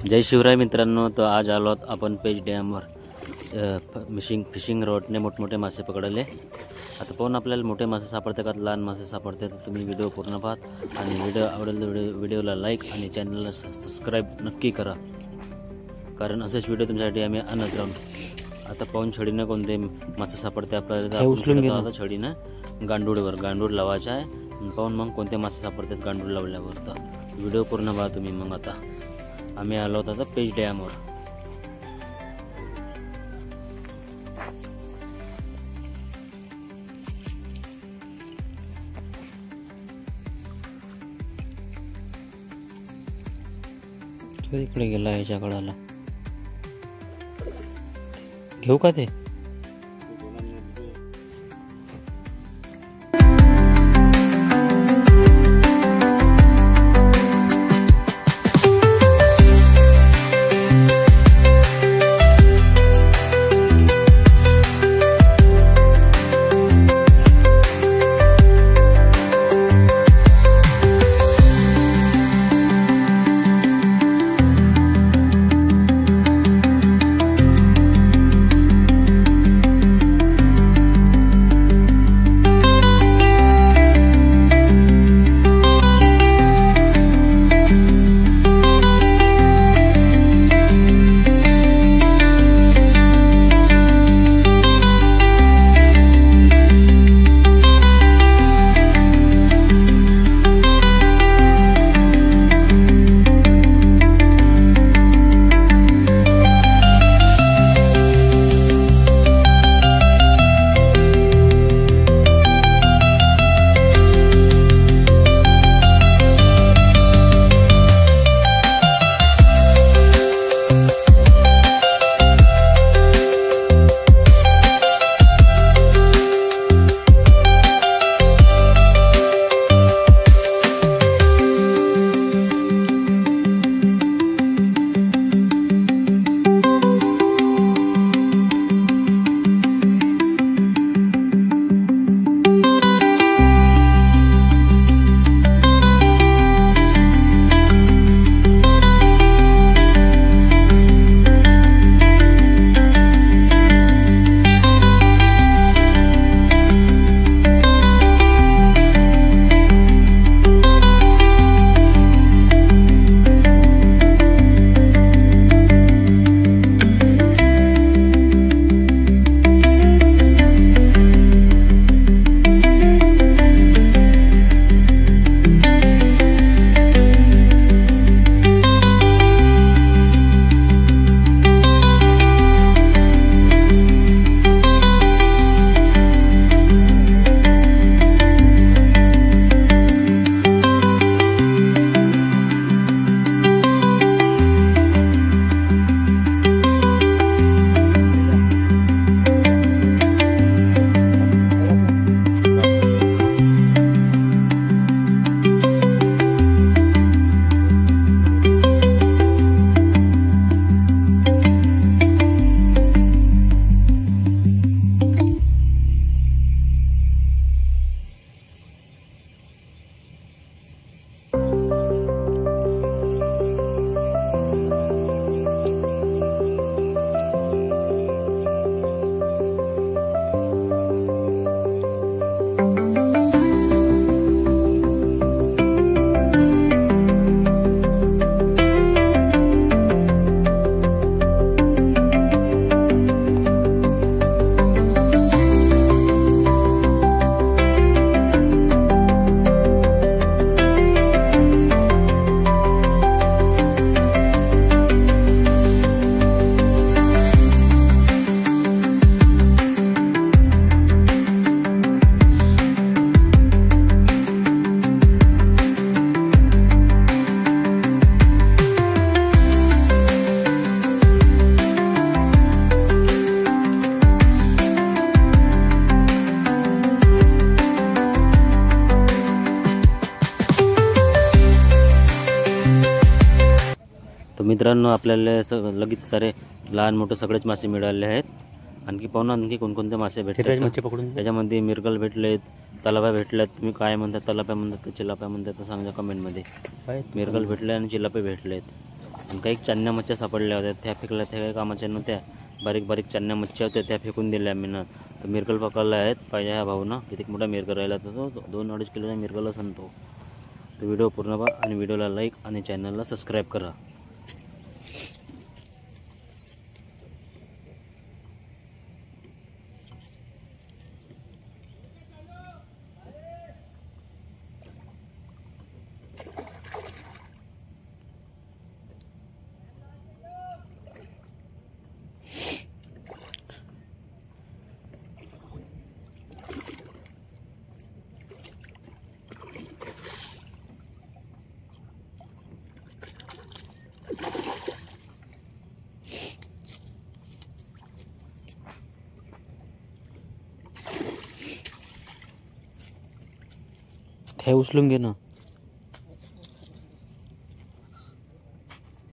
जय शिवराय मित्रांनो, तर आज आलो आहोत आपण पेज डॅमवर फिशिंग रॉडने मोठमोठे मासे पकडले। आता पाहून आपल्याला मोठे मासे सापडते का लहान मासे सापडते, तर तुम्ही व्हिडिओ पूर्ण पहा आणि व्हिडिओ आवडेल तर व्हिडिओला लाईक आणि चॅनलला सबस्क्राईब नक्की करा, कारण असेच व्हिडिओ तुमच्यासाठी आम्ही आणत राहू। आता पाहून छडीनं कोणते मासे सापडते आपल्याला उचलून घ्या। आता छडीनं गांडूळ लावायचा आहे, पाहून मग कोणते मासे सापडतात गांडूळ लावल्यावर। तर व्हिडिओ पूर्ण पहा तुम्ही। मग आता आम्ही आलो होतो आता पेज डॅमवर। इकडे गेला याच्या कडाला, घेऊ का ते? तर मित्रांनो, आपल्याला लगेच सारे लहान मोठे सगळेच मासे मिळाले आहेत। आणखी पाहून आणखी कोणकोणते मासे भेटले त्याच्यामध्ये मिरगल भेटलेत, तलाप्या भेटल्यात। तुम्ही काय म्हणता, तलाप्या म्हणतात का चिलाप्या म्हणतात तर सांगा कमेंटमध्ये। मिरगल भेटले आणि चिलापे भेटलेत। आणि काही चान्या मच्छ्या सापडल्या होत्या, त्या फेकल्या, त्या काही कामाच्या नव्हत्या. बारीक बारीक चान्या मच्छ्या होत्या, त्या फेकून दिल्या मी ना. तर मिरकल पकडला आहेत पाहिजे ह्या भाऊनं. किती मोठा मिरकल राहिला तर तो 2-2.5 किलोचा मिरकल असेल तो. तर व्हिडिओ पूर्ण पहा आणि व्हिडिओला लाईक आणि चॅनलला सबस्क्राईब करा. हे उचलून घे ना.